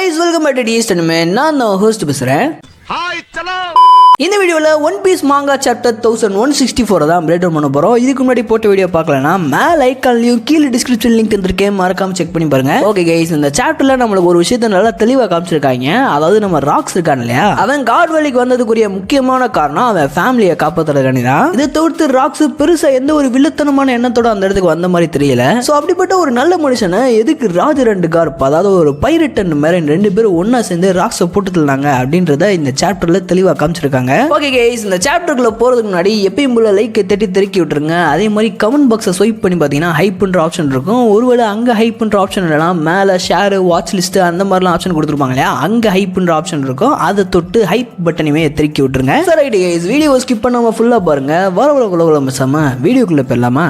guys, welcome back to East Anime. நான் தான் host பேசுறேன். ஹாய் சலோ. இந்த வீடியோல ஒன் பீஸ் மாங்கா சாப்டர் 1164 தான் பிரேக் டவுன் பண்ண போறோம். இதுக்கு முன்னாடி போட்ட வீடியோ பார்க்கலனா மேல ஐகான்லயும் கீழ டிஸ்கிரிப்ஷன் லிங்க் தந்திருக்கேன், மறக்காம செக் பண்ணி பாருங்க. ஓகே गाइस, இந்த சாப்டர்ல நம்மளுக்கு ஒரு விஷயத்தை நல்லா தெளிவா காமிச்சிருக்காங்க. அதாவது நம்ம ராக்ஸ் இருக்கான் இல்லையா, அவன் காட் வேலிக்கு வந்ததுக்குரிய முக்கியமான காரணம் அவன் ஃபேமிலியை காப்பாத்துறதுக்காண்டி தான். இதை தவிர்த்து ராக்ஸ் பெருசா எந்த ஒரு வில்லத்தனமான எண்ணத்தோட அந்த இடத்துக்கு வந்த மாதிரி தெரியல. சோ அப்படிப்பட்ட ஒரு நல்ல மனுஷனை எதுக்கு ராஜ் ரெண்டு கார்ப், அதாவது ஒரு பைரட் அண்ட் மெரைன் ரெண்டு பேரும் ஒன்னா சேர்ந்து ராக்ஸை போட்டு தள்ளாங்க அப்படின்றத இந்த சாப்டர்ல தெளிவா காமிச்சிருக்காங்க. ஓகே गाइस, இந்த சாப்டருக்குள்ள போறதுக்கு முன்னாடி எப்பயும் போல லைக் தட்டி தெறிக்கி விட்டுருங்க. அதே மாதிரி கமெண்ட் பாக்ஸை ஸ்வைப் பண்ணி பார்த்தீங்கன்னா ஹைப்ன்ற ஆப்ஷன் இருக்கும். ஒருவேளை அங்கே ஹைப்ன்ற ஆப்ஷன் இல்லைனா மேலே ஷேர் வாட்ச் லிஸ்ட் அந்த மாதிரிலாம் ஆப்ஷன் கொடுத்துருப்பாங்க இல்லையா, அங்கே ஹைப்ன்ற ஆப்ஷன் இருக்கும். அதை தொட்டு ஹைப் பட்டனையுமே தெறிக்கி விட்டுருங்க. சரி ரைட் गाइस, வீடியோ ஸ்கிப் பண்ணாம ஃபுல்லா பாருங்க. வர மிஸ்ஸாம வீடியோக்குள்ள போயிடலாமா?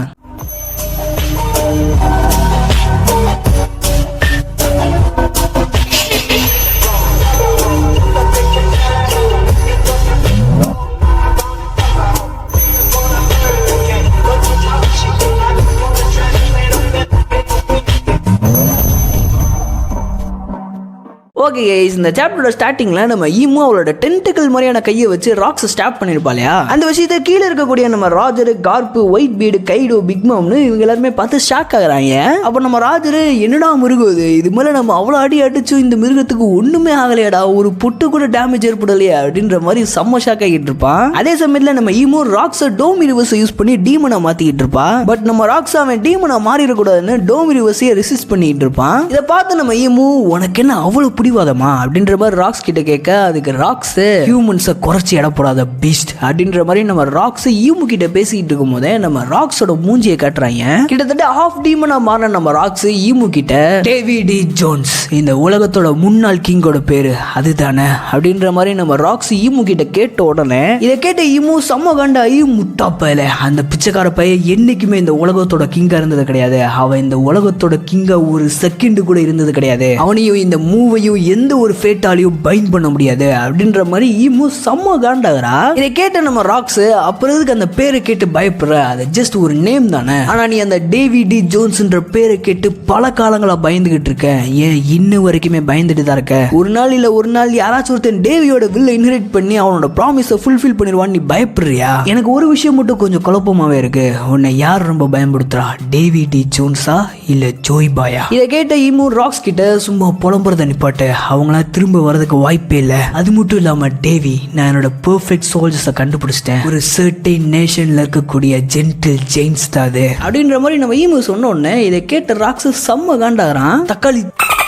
ஓகே गाइस, இந்த சாப்டரோட ஸ்டார்டிங்ல நம்ம ஈமு அவளோட டென்டிக்கல் மாதிரியான கையை வச்சு ராக்ஸ் ஸ்டாப் பண்ணிருப்பா இல்லையா, அந்த விஷயத்தை கீழே இருக்கக்கூடிய நம்ம ராஜர், கார்ப், ஒயிட் பீடு, கைடோ, பிக் மாம்னு இவங்க எல்லாருமே பார்த்து ஷாக் ஆகுறாங்க. அப்ப நம்ம ராஜர், என்னடா மிருகம் இது மேல நம்ம அவ்வளவு அடி அடிச்சு இந்த மிருகத்துக்கு ஒண்ணுமே ஆகலையாடா, ஒரு பொட்டு கூட டேமேஜ் ஏற்படலையா அப்படின்ற மாதிரி செம்ம ஷாக் ஆகிட்டு இருப்பான். அதே சமயத்துல நம்ம ஈமு ராக்ஸை டோம் ரிவர்ஸ் யூஸ் பண்ணி டீமனா மாத்திக்கிட்டு இருப்பா. பட் நம்ம ராக்ஸ் அவன் டீமனா மாறிடக்கூடாதுன்னு டோம் ரிவர்ஸையே ரெசிஸ்ட் பண்ணிட்டு இருப்பான். இதை பார்த்து நம்ம ஈமு, உனக்கு என்ன அவ்வளவு பிடிவாதமா அப்படின்ற மாதிரி ராக்ஸ் கிட்ட கேட்க, அதுக்கு ராக்ஸ் ஹியூமன்ஸை குறைச்சி இடப்படாத பீஸ்ட் அப்படின்ற மாதிரி நம்ம ராக்ஸ் ஈமு கிட்ட பேசிக்கிட்டு இருக்கும் போதே நம்ம ராக்ஸோட மூஞ்சியை காட்டுறாங்க. கிட்டத்தட்ட ஹாஃப் டீமனா மாறின நம்ம ராக்ஸ் ஈமு கிட்ட, டேவிட் டி ஜோன்ஸ் இந்த உலகத்தோட முன்னாள் கிங்கோட பேரு அதுதானே அப்படின்ற மாதிரி நம்ம ராக்ஸ் ஈமு கிட்ட கேட்ட உடனே இதை கேட்ட ஈமு செம்ம காண்டாயி, முட்டா பயல, அந்த பிச்சைக்கார பையன் என்னைக்குமே இந்த உலகத்தோட கிங்கா இருந்தது கிடையாது, அவன் இந்த உலகத்தோட கிங்கா ஒரு செகண்ட் கூட இருந்தது கிடையாது, அவனையும் இந்த மூவையும் எந்த ஒரு ஃபேட்டாலையும் பைண்ட் பண்ண முடியாது அப்படின்ற மாதிரி ஈமு செம்ம காண்டாகிறா. இதை கேட்ட நம்ம ராக்ஸ், அப்புறம் அந்த பேரை கேட்டு பயப்படுற, அது ஜஸ்ட் ஒரு நேம் தானே, ஆனா நீ அந்த டேவிட் டி ஜோன்ஸ்ன்ற பேரை கேட்டு பல காலங்களா பயந்துகிட்டு இருக்க, ஏன் இன்னும் வரைக்குமே பயந்துட்டு தான் இருக்க, ஒரு நாள் இல்ல ஒரு நாள் யாராச்சும் ஒருத்தன் டேவியோட வில்ல இன்ஹெரிட் பண்ணி அவனோட ப்ராமிஸை ஃபுல்ஃபில் பண்ணிடுவான்னு நீ பயப்படுறியா? எனக்கு ஒரு விஷயம் மட்டும் கொஞ்சம் குழப்பமாவே இருக்கு, உன்னை யார் ரொம்ப பயன்படுத்துறா, டேவிட் டி ஜோன்ஸா இல்ல ஜோய் பாயா? இதை கேட்ட ஈமு ராக்ஸ் கிட்ட, சும்மா புலம்புறத நிப்பாட்டு, அவங்கள திரும்ப வரதுக்கு வாய்ப்பே இல்லை, அது மட்டும் இல்லாம டேவி, நான் என்னோட பெர்ஃபெக்ட் சோல்ஜர்ஸை கண்டுபிடிச்சிட்டேன், ஒரு சர்டைன் நேஷன்ல இருக்கக்கூடிய ஜென்டில் ஜெயின்ஸ் தான் அது அப்படின்ற மாதிரி நம்ம ஈமு சொன்ன உடனே இதை கேட்ட ராக்ஸ் செம்ம காண்டாகிறான். தக்காளி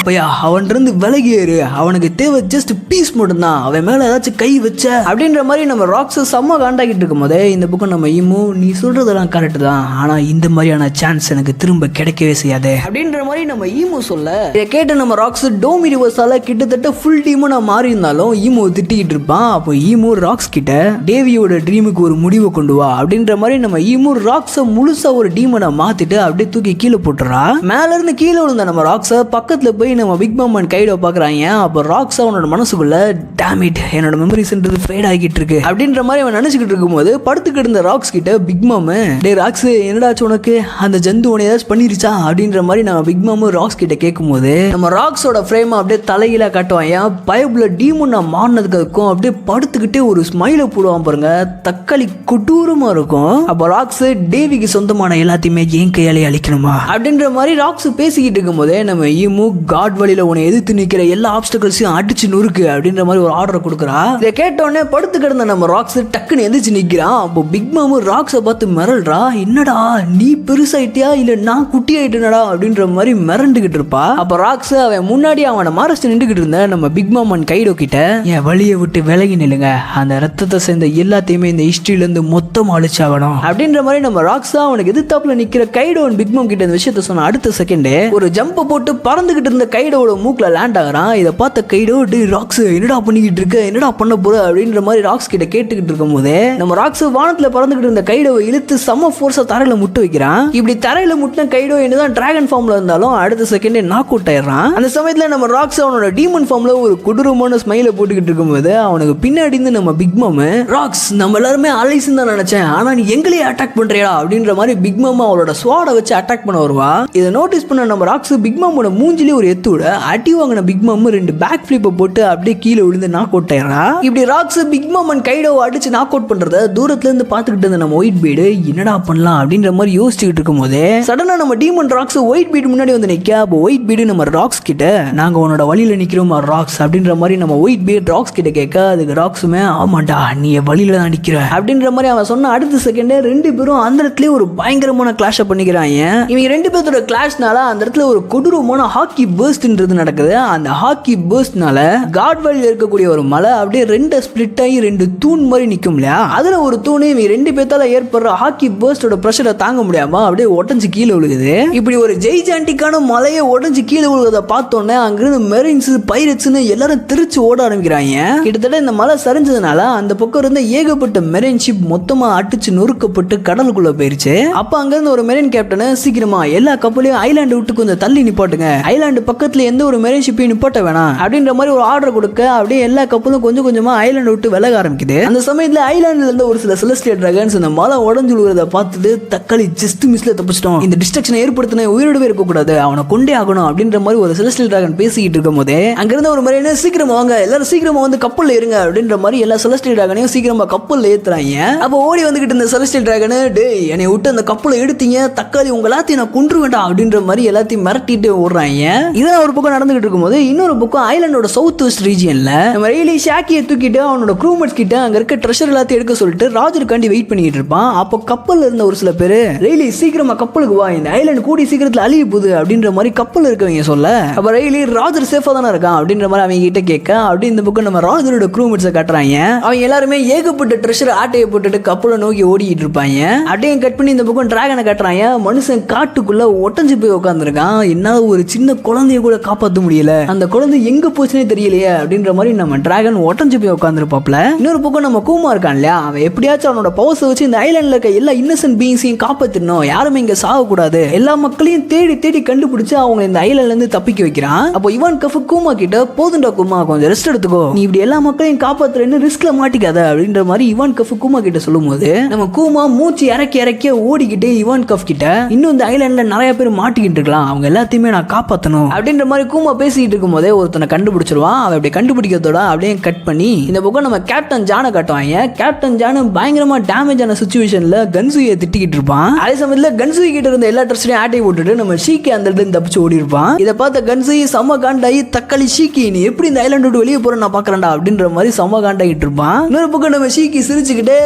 பையா, அவன் இருந்து விலகி ஏறு, அவனுக்கு தேவை ஜஸ்ட் பீஸ் மட்டும் தான், அவன் மேல ஏதாச்சும் கை வச்ச அப்படின்ற மாதிரி நம்ம ராக்ஸ் செம்ம காண்டாகிட்டு இருக்கும் போதே இந்த பக்கம் நம்ம ஈமு, நீ சொல்றதெல்லாம் கரெக்ட் தான், ஆனா இந்த மாதிரியான சான்ஸ் எனக்கு திரும்ப கிடைக்கவே செய்யாது அப்படின்ற மாதிரி நம்ம ஈமு சொல்ல, இதை கேட்ட நம்ம ராக்ஸ் டோம் ரிவர்ஸால கிட்டத்தட்ட ஃபுல் டீமனா மாறி இருந்தாலும் ஈமு திட்டிக்கிட்டு இருப்பான். அப்போ ஈமு ராக்ஸ் கிட்ட, டேவியோட ட்ரீமுக்கு ஒரு முடிவை கொண்டு வா அப்படின்ற மாதிரி நம்ம ஈமு ராக்ஸை முழுசா ஒரு டீமனா மாத்திட்டு அப்படியே தூக்கி கீழே போட்டுறா. மேல இருந்து கீழே விழுந்த நம்ம ராக்ஸை பக்கத்துல போய் நம்ம பிக் மாம் அண்ட் கைடோ பாக்குறாங்க. அப்ப ராக்ஸ் அவனோட மனசுக்குள்ள, டேமிட், என்னோட மெமரிஸ்ன்றது ஃபேட் ஆகிட்டு இருக்கு அப்படின்ற மாதிரி அவன் நினைச்சுக்கிட்டு இருக்கும்போது படுத்துக்கிட்டு இருந்த ராக்ஸ் கிட்ட பிக் மாம், டே ராக்ஸ், என்னடாச்சு உனக்கு, அந்த ஜந்து உன ஏதாச்சும் பண்ணிருச்சா அப்படின்ற மாதிரி நம்ம பிக் மாம் ராக்ஸ் கிட்ட கேட்கும்போது நம்ம ராக்ஸோட ஃப்ரேம் அப்படியே தலையில காட்டுவான். பயபுல டீமனா மாறினதுக்கும் அப்படியே படுத்துக்கிட்டே ஒரு ஸ்மைல போடுவான் பாருங்க, தக்காளி கொடூரமா இருக்கும். அப்ப ராக்ஸ், டேவிக்கு சொந்தமான எல்லாத்தையுமே என் கையாலே அழிக்கணுமா அப்படின்ற மாதிரி ராக்ஸ் பேசிக்கிட்டு இருக்கும் போதே நம்ம ஈமு, காட் வழியில உன்னை எதிர்த்து நிக்கிற எல்லா ஆப்ஸ்டக்கிள்ஸையும் அடிச்சு நொறுக்கு அப்படின்ற மாதிரி ஒரு ஆர்டர் கொடுக்குறா. இதை கேட்டோடனே படுத்து கிடந்த நம்ம ராக்ஸ் டக்குன்னு எந்திரிச்சு நிக்கிறான். அப்போ பிக் மாமு ராக்ஸை பார்த்து மிரள்றா, என்னடா நீ பெருசாயிட்டியா இல்ல நான் குட்டி ஆயிட்டேனடா அப்படின்ற மாதிரி மிரண்டுகிட்டு இருப்பா. அப்ப ராக்ஸ் அவன் முன்னாடி அவனை மறைச்சு நின்றுகிட்டு இருந்த நம்ம பிக் மாம் அண்ட் கைடோ கிட்ட, என் வழியை விட்டு விலகி நில்லுங்க, அந்த ரத்தத்தை சேர்ந்த எல்லாத்தையுமே இந்த ஹிஸ்டரியில இருந்து மொத்தம் அழிச்சாகணும் அப்படின்ற மாதிரி நம்ம ராக்ஸ் அவனுக்கு எதிர்த்தாப்புல நிக்கிற கைடோ அண்ட் பிக் மாம் கிட்ட இந்த விஷயத்த சொன்ன அடுத்த செகண்ட் ஒரு ஜம்ப் போட்டு பறந்துகிட்டு இருந்த கைடோட மூக்குல லேண்ட் ஆகிறான். இதை பார்த்த கைடோ, டி ராக்ஸ் என்னடா பண்ணிக்கிட்டு இருக்க, என்னடா பண்ண போற அப்படின்ற மாதிரி ராக்ஸ் கிட்ட கேட்டுக்கிட்டு இருக்கும் போதே நம்ம ராக்ஸ் வானத்துல பறந்துகிட்டு இருந்த கைடோவை இழுத்து செம்ம ஃபோர்ஸா தரையில முட்டு வைக்கிறான். இப்படி தரையில முட்டின கைடோ என்னதான் டிராகன் ஃபார்ம்ல இருந்தாலும் அடுத்த செகண்டே நாக் அவுட் ஆயிடுறான். அந்த சமயத்துல நம்ம ராக்ஸ் அவனோட டீமன் ஃபார்ம்ல ஒரு கொடூரமான ஸ்மைல போட்டுக்கிட்டு இருக்கும்போது அவனுக்கு பின்னாடி இருந்து நம்ம பிக் மாம், ராக்ஸ், நம்ம எல்லாருமே அலைஸ் தான் நினைச்சேன், ஆனா நீ எங்களையே அட்டாக் பண்றியா அப்படின்ற மாதிரி பிக் மாம் அவளோட ஸ்வாட வச்சு அட்டாக் பண்ண வருவா. இதை நோட்டீஸ் பண்ண நம்ம ராக்ஸ் பிக் மாமோட மூஞ்சிலே ஒரு எத்து விட அடி வாங்கின பிக் மாம் 2 பேக் ஃபிளிப்பை போட்டு அப்படியே கீழே விழுந்து நாக் அவுட் ஆயிடுறா. இப்படி ராக்ஸ் பிக் மாம் அண்ட் கைடோவை அடிச்சு நாக் அவுட் பண்றத தூரத்துல இருந்து பாத்துக்கிட்டு இருந்த நம்ம ஒயிட் பீடு என்னடா பண்ணலாம் அப்படின்ற மாதிரி யோசிச்சுக்கிட்டு இருக்கும் போதே சடனா நம்ம டீமன் ராக்ஸ் ஒயிட் பீடு முன்னாடி வந்து நிக்க. அப்போ ஒயிட் பீடு நம்ம ராக்ஸ் கிட்ட நாங்க உன்னோட வழியில நிக்கிறோம் ராக்ஸ் அப்படின்ற மாதிரி நம்ம ஒயிட் பீட் ராக்ஸ் கிட்ட கேட்க அதுக்கு ராக்ஸுமே ஆமாண்டா நீ வழியில தான் நிக்கிற அப்படின்ற மாதிரி அவன் சொன்ன அடுத்த செகண்டே 2 பேரும் அந்த இடத்துல ஒரு பயங்கரமான கிளாஷ் பண்ணிக்கிறாங்க. இவங்க 2 பேரோட கிளாஷ்னால அந்த இடத்துல ஒரு கொடூரமான ஹாக்கி பர்ஸ்ட்ன்றது நடக்குது. அந்த ஹாக்கி பர்ஸ்ட்னால காட்வேல்ல இருக்கக்கூடிய ஒரு மலை அப்படியே 2 ஸ்பிளிட் ஆகி 2 தூண் மாதிரி நிக்கும் இல்லையா, அதுல ஒரு தூண் இவங்க 2 பேத்தால ஏற்படுற ஹாக்கி பர்ஸ்டோட பிரஷரை தாங்க முடியாம அப்படியே உடஞ்சு கீழே விழுகுது. இப்படி ஒரு ஜெய்ஜாண்டிக்கான மலையை உடஞ்சு கீழே விழுகிறத பார்த்தோன்னே அங்கிருந்து மெரின்ஸ் பைரட்ஸ்னு எல்லாரும் திருச்சு ஓட ஆரம்பிக்கிறாங்க. கிட்டத்தட்ட இந்த மலை சரிஞ்சதுனால அந்த பக்கம் இருந்த ஏகப்பட்ட மெரின் ஷிப் மொத்தமா அடிச்சு நொறுக்கப்பட்டு கடலுக்குள்ள போயிருச்சு. அப்ப அங்க இருந்து ஒரு மெரின் கேப்டன் சீக்கிரமா எல்லா கப்பலையும் ஐலாண்டு விட்டு கொஞ்சம் தள்ளி நிப்பாட்டுங்க, ஐலாண்டு பக்கத்துல எந்த ஒரு மெரின் ஷிப்பையும் நிப்பாட்ட வேணாம் அப்படின்ற மாதிரி ஒரு ஆர்டர் கொடுக்க அப்படியே எல்லா கப்பலும் கொஞ்சம் கொஞ்சமா ஐலாண்டு விட்டு விலக ஆரம்பிக்குது. அந்த சமயத்துல ஐலாண்டுல இருந்த ஒரு சில செலஸ்டியல் டிராகன்ஸ் அந்த மலை உடஞ்சு விழுகிறத பார்த்துட்டு தக்காளி ஜஸ்ட் மிஸ்ல தப்பிச்சிட்டோம், இந்த டிஸ்ட்ரக்ஷனை ஏற்படுத்தின உயிரோடவே இருக்க கூடாது, அவனை கொண்டே ஆகணும் அப்படின்ற மாதிரி ஒரு செலஸ்டியல் டிராகன் பேசிக்கிட்டு இருக்கும் போதே அங்க இருந்த ஒரு மெரின் சீக்கிரமா வாங்க எல்லாரும் சீக்கிரமா வந்து கப்பல்ல இருங்க அப்படின்ற மாதிரி எல்லா செலஸ்டியல் டிராகனையும் சீக்கிரமா கப்பல்ல ஏத்துறாங்க. அப்ப ஓடி வந்துகிட்டு இந்த செலஸ்டியல் டிராகன் டேய் என்னை விட்டு அந்த கப்பலை எடுத்தீங்க தக்காளி உங்க எல்லாத்தையும் நான் கொன்று வேண்டாம் அப்படின்ற மாதிரி எல்லாத்தையும் மிரட்டிட்டு ஓடுறாங்க. இதான் ஒரு பக்கம் நடந்துகிட்டு இருக்கும்போது இன்னொரு பக்கம் ஐலாண்டோட சவுத் வெஸ்ட் ரீஜியன்ல நம்ம ரெய்லி ஷாக்கியை தூக்கிட்டு அவனோட க்ரூமேட்ஸ் கிட்ட அங்க இருக்க ட்ரெஷர் எல்லாத்தையும் எடுக்க சொல்லிட்டு ராஜருக்காண்டி வெயிட் பண்ணிட்டு இருப்பான். அப்போ கப்பல்ல இருந்த ஒரு சில பேரு ரெய்லி சீக்கிரமா கப்பலுக்கு வா, இந்த ஐலாண்ட் கூடி சீக்கிரத்துல அழிய போகுது அப்படின்ற மாதிரி கப்பல் இருக்கவங்க சொல்ல அப்ப ரெய்லி ராஜர் சேஃபா தானே இருக்கான் அப்படின்ற மாதிரி அவங்க கிட்ட கேட்க அப்படி இந்த பக்கம் நம்ம ராஜரோட க்ரூமேட்ஸை காட்டுறாங்க. அவங்க எல்லாருமே ஏகப்பட்ட ட்ரெஷர் ஆட்டையை போட்டுட்டு கப்பலை நோக்கி ஓடிட்டு இருப்பாங்க. அட்டையும் கட் பண்ணி இந்த பக்கம் டிராகனை காட்டுறாங்க. மனுஷன் காட்டுக்குள்ள ஒட்டஞ்சு போய் உட்காந்துருக்கான், என்னால ஒரு சின்ன குழந்தைய கூட காப்பாற்ற முடியல, அந்த குழந்தை எங்க போச்சுனே தெரியலையே அப்படின்ற மாதிரி நம்ம டிராகன் ஒட்டஞ்சு போய் உட்காந்துருப்பாப்ல. இன்னொரு பக்கம் நம்ம கூமா இருக்கான் இல்லையா, அவன் எப்படியாச்சும் அவனோட பவர்ஸை வச்சு இந்த ஐலாண்ட்ல இருக்க எல்லா இன்னசென்ட் பீயிங்ஸையும் காப்பாத்திடணும், யாருமே இங்க சாகக்கூடாது, எல்லா மக்களையும் தேடி தேடி கண்டுபிடிச்சு அவங்க இந்த ஐலாண்ட்ல இருந்து தப்பிக்க வைக்கிறான். அப்போ இவான் கஃப் கூமா கிட்ட போதுண்டா கூமா கொஞ்சம் ரெஸ்ட் எடுத்துக்கோ, நீ இப்படி எல்லா மக்களையும் காப்பாத்துறேன்னு ரிஸ்க்ல மாட்டிக்காத அப்படின்ற மாதிரி இவான் கஃப் கூமா கிட்ட சொல்லும் போது நம்ம கூமா மூச்சு இறக்கி இறக்கி ஓடிக்கிட்டு இவான் கஃப் கிட்ட இன்னும் இந்த ஐலாண்ட்ல நிறைய பேர் மாட்டிக்கிட்டு இருக்கலாம், அவங்க எல்லாத்தையுமே நான் காப்பாற்றணும் அப்படின்ற மாதிரி கூமா பேசிக்கிட்டு இருக்கும் போதே ஒருத்தனை கண்டுபிடிச்சிருவான். அவன் அப்படி கண்டுபிடிக்கிறதோட அப்படியே கட் பண்ணி இந்த பக்கம் நம்ம கேப்டன் ஜானை காட்டுவாங்க. கேப்டன் ஜான் பயங்கரமா டேமேஜ் ஆன சிச்சுவேஷன்ல கன்சுயை திட்டிக்கிட்டு இருப்பான். அதே சமயத்துல கன்சுயி கிட்ட இருந்த எல்லா ட்ரெஸ்ஸையும் ஆட்டை போட்டுட்டு நம்ம ஷீக்கி அந்த இடத்துல தப்பிச்சு ஓடி இருப்பான். இதை பார்த்த கன்சுயி செம்ம காண்டாயி தக்காளி ஷீக்கி நீ எப்படி இந்த ஐலாண்ட் விட்டு வெளியே போற நான் பாக்குறேன்டா அப்படின்ற மாதிரி செம்ம காண்டாகிட்டு இருப்பான். இன்னொரு பக்கம் நம்ம ஷீக்கி சிரிச்சுக்கிட்டே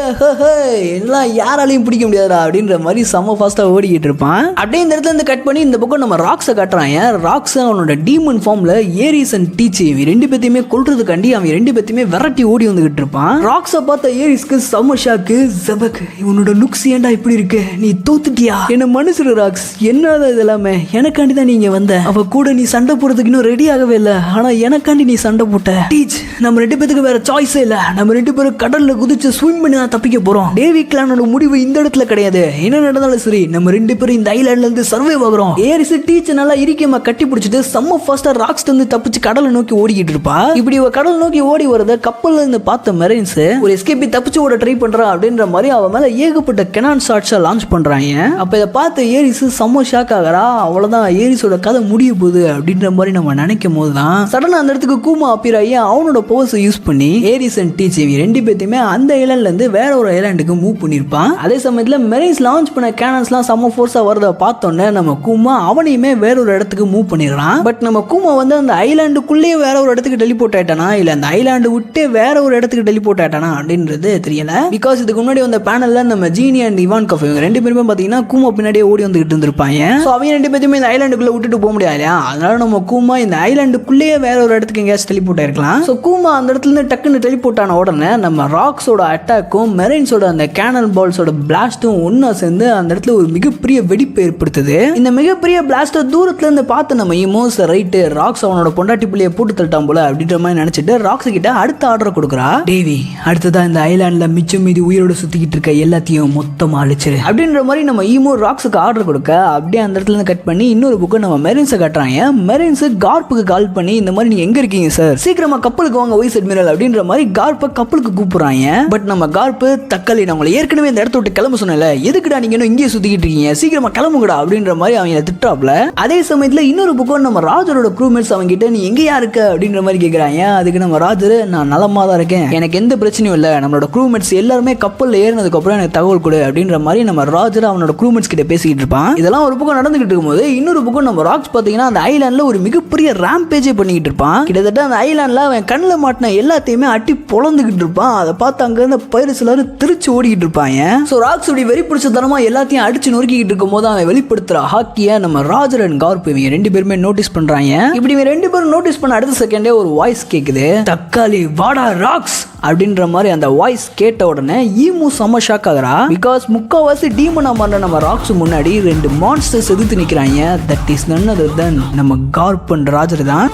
எல்லாம் யாராலையும் பிடிக்க முடியாதா அப்படின்ற மாதிரி செம்ம ஃபாஸ்டா ஓடிக்கிட்டு இருப்பான். அப்படியே இந்த இடத்துல இருந்து கட் பண்ணி இந்த பக்கம் நம்ம ராக்ஸை காட்டுறாங்க. ராக்ஸ் அவனோட டீமன் ஃபார்ம்ல ஏரிஸ் அண்ட் டீச் இவங்க 2 பேத்தையுமே கொல்றதுக்காண்டி அவன் 2 பேத்தையுமே விரட்டி ஓடி வந்துகிட்டு இருப்பான். ராக்ஸை பார்த்த ஏரிஸ்க்கு செம்ம ஷாக்கு, ஜபக் இவனோட லுக்ஸ் ஏன்டா இப்படி இருக்கு, நீ தோத்துட்டியா, என்ன மனுஷரு ராக்ஸ், என்னது இதெல்லாமே எனக்காண்டி தான் நீங்க வந்த, அவ கூட நீ சண்டை போடுறதுக்கு இன்னும் ரெடி ஆகவே இல்லை, ஆனா எனக்காண்டி நீ சண்டை போட்ட, டீச் நம்ம 2 பேத்துக்கு வேற சாய்ஸே இல்ல, நம்ம 2 பேரும் கடல்ல குதிச்சு ஸ்விம் பண்ணி தான் தப்பிக்க போறோம், டேவி கிளானோட முடிவு இந்த இடத்துல கிடையாது, என்ன நடந்தாலும் சரி நம்ம 2 பேரும் இந்த ஐலாண்ட்ல இருந்து சர்வைவ் ஆகுறோம். ஏரிஸ் டீச் நல்லா இரிக்கமா கட்டி பிடிச்சிட்டு செம்ம ஃபாஸ்டா ராக்ஸ் வந்து தப்பிச்சு கடலை நோக்கி ஓடிக்கிட்டு இருப்பா. இப்படி கடல் நோக்கி ஓடி வரத கப்பல்ல இருந்து பார்த்த மெரின்ஸ் ஒரு எஸ்கேப்பி தப்பிச்சு ஓட ட்ரை பண்றா அப்படின்ற மாதிரி அவ மேல ஏகப்பட்ட கெனான் ஷாட்ஸை லான்ச் பண்றாங்க. அப்ப இதை பார்த்த ஏரிஸ் செம்ம ஷாக் ஆகிறா. அவ்வளவுதான் ஏரிஸோட கதை முடிய போகுது அப்படின்ற மாதிரி நம்ம நினைக்கும் போதுதான் சடனா அந்த இடத்துக்கு கூமா அப்பியர் ஆகி அவனோட பவர்ஸை யூஸ் பண்ணி ஏரிஸ் அண்ட் டீச் 2 பேத்தையுமே அந்த ஐலாண்ட்ல இருந்து வேற ஒரு ஐலாண்டுக்கு மூவ் பண்ணிருப்பான். அதே சமயத்துல மெரின்ஸ் லான்ச் பண்ண கேனன்ஸ்லாம் செம்ம ஃபோர்ஸா வரத பார்த்தோன்னே நம்ம கூமா அவனையுமே வேற ஒரு இடத்துக்கு மூவ் பண்ணிடுறான். பட் நம்ம கூமா வந்து அந்த ஐலாண்டுக்குள்ளேயே வேற ஒரு இடத்துக்கு டெலிபோர்ட் ஆயிட்டானா இல்ல அந்த ஐலாண்டு விட்டு வேற ஒரு இடத்துக்கு டெலிபோர்ட் ஆயிட்டானா அப்படின்றது தெரியல. பிகாஸ் இதுக்கு முன்னாடி வந்த பேனல்ல நம்ம ஜீனி அண்ட் இவான் கஃப் இவங்க 2 பேருமே பாத்தீங்கன்னா கூமா பின்னாடியே ஓடி வந்துகிட்டு இருந்திருப்பாங்க. சோ அவங்க 2 பேருமே இந்த ஐலாண்டுக்குள்ள விட்டுட்டு போக முடியாது இல்லையா, அதனால நம்ம கூமா இந்த ஐலாண்டுக்குள்ளேயே வேற ஒரு இடத்துக்கு எங்கேயாச்சும் டெலிபோர்ட் ஆயிருக்கலாம். சோ கூமா அந்த இடத்துல இருந்து டக்குன்னு டெலிபோர்ட் ஆன உடனே நம்ம ராக்ஸோட அட்டாக்கும் மெரின்ஸோட அந்த கேனல் பால்ஸோட பிளாஸ்டும் ஒன்னா சேர்ந்து அந்த இடத்துல ஒரு மிகப்பெரிய வெடிப்பு ஏற்படுத்துது. இந்த மிகப்பெரிய பிளாஸ்ட தூரத்துல இருந்து பார்த்து நம்ம இமோஸ் ரைட்டு ராக்ஸ் அவனோட பொண்டாட்டி பிள்ளைய போட்டு தள்ளிட்டான் போல அப்படின்ற மாதிரி நினைச்சிட்டு ராக்ஸ் கிட்ட அடுத்த ஆர்டர் கொடுக்குறா. டேவி அடுத்ததான் இந்த ஐலாண்ட்ல மிச்சம் மீதி உயிரோட சுத்திக்கிட்டு இருக்க எல்லாத்தையும் மொத்தமா அழிச்சிரு அப்படின்ற மாதிரி நம்ம ஈமோ ராக்ஸுக்கு ஆர்டர் கொடுக்க அப்படியே அந்த இடத்துல இருந்து கட் பண்ணி இன்னொரு புக்கு நம்ம மெரின்ஸை காட்டுறாங்க. மெரின்ஸ் கார்ப்புக்கு கால் பண்ணி இந்த மாதிரி நீங்க எங்க இருக்கீங்க சார், சீக்கிரமா கப்பலுக்கு வாங்க வைஸ் அட்மிரல் அப்படின்ற மாதிரி கார்ப்பை கப்பலுக்கு கூப்பிடுறாங்க. பட் நம்ம கார்ப்பு தக்காளி நான் உங்களை ஏற்கனவே இந்த இடத்த விட்டு கிளம்ப சொன்னல, எதுக்குடா நீங்க இன்னும் இங்கேயே சுத்திக்கிட்டு இருக்கீங்க, சீக்கிரமா கிளம்புங்கடா அப்படின்ற மாதிரி அவங்க திட்டாப்ல. அதே சமயத்துல இன்னொரு புக்கோ அதுக்கப்புறம் நம்ம ராஜரோட க்ரூமேட்ஸ் அவங்க கிட்ட நீ எங்கேயா இருக்க அப்படின்ற மாதிரி கேட்குறாங்க. அதுக்கு நம்ம ராஜர் நான் நலமா தான் இருக்கேன், எனக்கு எந்த பிரச்சனையும் இல்லை, நம்மளோட க்ரூமேட்ஸ் எல்லாருமே கப்பலில் ஏறினதுக்கு அப்புறம் எனக்கு தகவல் கொடு அப்படின்ற மாதிரி நம்ம ராஜர் அவனோட க்ரூமேட்ஸ் கிட்ட பேசிக்கிட்டு இருப்பான். இதெல்லாம் ஒரு பக்கம் நடந்துகிட்டு இருக்கும்போது இன்னொரு பக்கம் நம்ம ராக்ஸ் பார்த்தீங்கன்னா அந்த ஐலாண்டில் ஒரு மிகப்பெரிய ரேம்பேஜே பண்ணிக்கிட்டு இருப்பான். கிட்டத்தட்ட அந்த ஐலாண்டில் அவன் கண்ணில் மாட்டின எல்லாத்தையுமே அட்டி பொழந்துக்கிட்டு இருப்பான். அதை பார்த்து அங்க இருந்த பைரட்ஸ் எல்லாரும் திருச்சி ஓடிக்கிட்டு இருப்பாங்க. ஸோ ராக்ஸ் இப்படி வெறி பிடிச்சதனமா எல்லாத்தையும் அடிச்சு நொறுக்கிட்டு இருக்கும் போது அவன் வெளிப்படுத்துற ஹாக்கியை நம்ம ராஜர் அண்ட் கார்ப் இவங்க 2 பேருமே நோட்டீஸ் பண்றாங்க. இப்படி இவங்க 2 பேரும் நோட்டீஸ் பண்ண அடுத்த செகண்டே ஒரு வாய்ஸ் கேக்குது, தக்காளி வாடா ராக்ஸ் அப்படின்ற மாதிரி. அந்த வாய்ஸ் கேட்ட உடனே ஈமு செம்ம ஷாக் ஆகுறா. பிகாஸ் முக்காவாசி டீமனா மாறின நம்ம ராக்ஸ் முன்னாடி 2 மான்ஸ்டர்ஸ் எதிர்த்து நிக்கிறாங்க. That is none other than நம்ம கார்ப் அண்ட் ராஜர் தான்.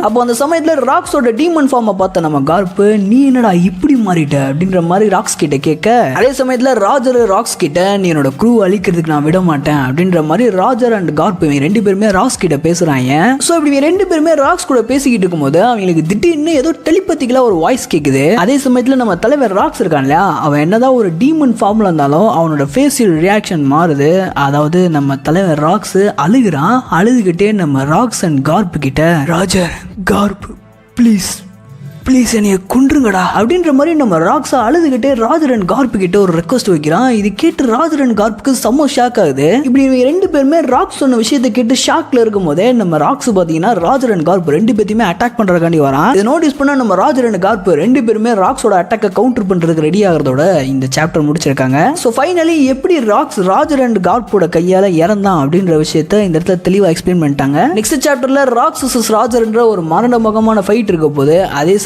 அப்போ அந்த சமயத்தில் ராக்ஸோட டீமன் ஃபார்மை பார்த்த நம்ம கார்ப்பு நீ என்னடா இப்படி மாறிட்ட அப்படின்ற மாதிரி ராக்ஸ் கிட்ட கேட்க, அதே சமயத்தில் ராஜர் ராக்ஸ் கிட்ட நீ என்னோட க்ரூ அழிக்கிறதுக்கு நான் விட மாட்டேன் அப்படின்ற மாதிரி ராஜர் அண்ட் கார்ப் இவங்க 2 பேருமே ராக்ஸ் கிட்ட பேசுறாங்க. ஸோ இப்படி 2 பேருமே ராக்ஸ் கூட பேசிக்கிட்டு இருக்கும்போது அவங்களுக்கு திடீர்னு ஏதோ டெலிபதிக்கலா ஒரு வாய்ஸ் கேட்குது. அதே சமயத்தில் நம்ம தலைவர் ராக்ஸ் இருக்கான் இல்லையா, அவன் என்னதான் ஒரு டீமன் ஃபார்ம்ல இருந்தாலும் அவனோட ஃபேஷியல் ரியாக்ஷன் மாறுது. அதாவது நம்ம தலைவர் ராக்ஸ் அழுகுறான். அழுதுகிட்டே நம்ம ராக்ஸ் அண்ட் கார்ப் கிட்ட ராஜர் கார்ப் ப்ளீஸ் என்னைய கொன்றுங்கடா அப்படின்ற மாதிரி நம்ம ராக்ஸா அழுதுகிட்டே ராஜர் அண்ட் கார்ப் கிட்ட ஒரு ரெக்வஸ்ட் வைக்கிறான். இது கேட்டு ராஜர் அண்ட் கார்ப்புக்கு செம்ம ஷாக் ஆகுது. இப்படி இவங்க 2 பேருமே ராக்ஸ் சொன்ன விஷயத்தை கேட்டு ஷாக்ல இருக்கும் போதே நம்ம ராக்ஸ் பாத்தீங்கன்னா ராஜர் அண்ட் கார்ப் 2 பேத்தையுமே அட்டாக் பண்றதுக்காண்டி வரான். இதை நோட்டீஸ் பண்ண நம்ம ராஜர் அண்ட் கார்ப் 2 பேருமே ராக்ஸோட அட்டாக்கை கவுண்டர் பண்றதுக்கு ரெடி ஆகிறதோட இந்த சாப்டர் முடிச்சிருக்காங்க. ஸோ ஃபைனலி எப்படி ராஜர் அண்ட் கார்ப்போட கையால இறந்தான் அப்படின்ற விஷயத்த இந்த இடத்துல தெளிவா எக்ஸ்பிளைன் பண்ணிட்டாங்க. நெக்ஸ்ட் சாப்டர்ல ராக்ஸ் vs ராஜர்ன்ற ஒரு மரணமுகமான ஃபைட் இருக்க போது, அதே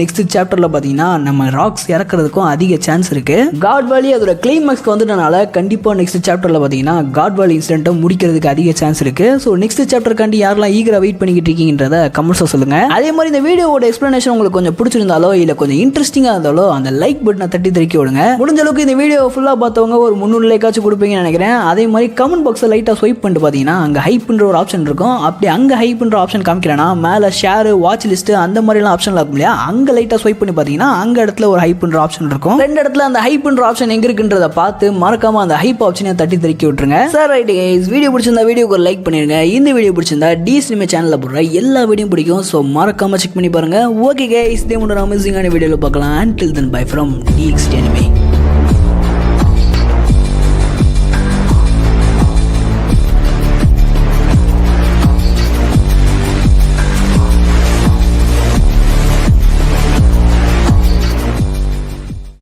நெக்ஸ்ட் சாப்டர்ல பாத்தீங்கன்னா நம்ம ராக்ஸ் இறக்குறதுக்கும் அதிக சான்ஸ் இருக்கு. காட் வேலி அதோட கிளைமாக்ஸ்க்கு வந்துட்டனால கண்டிப்பா நெக்ஸ்ட் சாப்டர்ல பாத்தீங்கன்னா காட் வேலி இன்சிடென்ட்டை முடிக்கிறதுக்கு அதிக சான்ஸ் இருக்கு. ஸோ நெக்ஸ்ட் சாப்டர்காண்டி யாரெல்லாம் ஈகரா வெயிட் பண்ணிக்கிட்டு இருக்கீங்கன்றத கமெண்ட்ஸ்ல சொல்லுங்க. அதே மாதிரி இந்த வீடியோவோட எக்ஸ்பிளனேஷன் உங்களுக்கு கொஞ்சம் பிடிச்சிருந்தாலோ இல்ல கொஞ்சம் இன்ட்ரெஸ்டிங்கா இருந்தாலோ அந்த லைக் பட்டனை தட்டி தெரிக்க விடுங்க. முடிஞ்ச அளவுக்கு இந்த வீடியோ ஃபுல்லா பார்த்தவங்க ஒரு 300 லைக்காச்சும் கொடுப்பீங்கன்னு நினைக்கிறேன். அதே மாதிரி கமெண்ட் பாக்ஸை லைட்டா ஸ்வைப் பண்ணிட்டு பாத்தீங்கன்னா அங்க ஹைப்ன்ற ஒரு ஆப்ஷன் இருக்கும். அப்படி அங்க ஹைப்ன்ற ஆப்ஷன் காமிக்கிறேன்னா மேல ஷேர் வாட்ச் லிஸ்ட் அந்த மாதிரி எல்லாம் ஆப்ஷன்ல இருக்கும் இல்லையா, அங்க லைட்டா ஸ்வைப் பண்ணி பாத்தீங்கன்னா அங்க இடத்துல ஒரு ஹைப்ன்ற ஆப்ஷன் இருக்கும். 2 இடத்துல அந்த ஹைப்ன்ற ஆப்ஷன் எங்க இருக்குன்றத பார்த்து மறக்காம அந்த ஹைப் ஆப்ஷனை தட்டி தெரிக்க விட்டுருங்க. சார் ரைட் கைஸ், வீடியோ பிடிச்சிருந்தா வீடியோக்கு ஒரு லைக் பண்ணிருங்க. இந்த வீடியோ பிடிச்சிருந்தா டி சினிமா சேனல்ல போடுற எல்லா வீடியோ பிடிக்கும். ஸோ மறக்காம செக் பண்ணி பாருங்க. ஓகே கைஸ், இதே மாதிரி அமேசிங்கான வீடியோல பார்க்கலாம். Until then, bye from DXT Anime.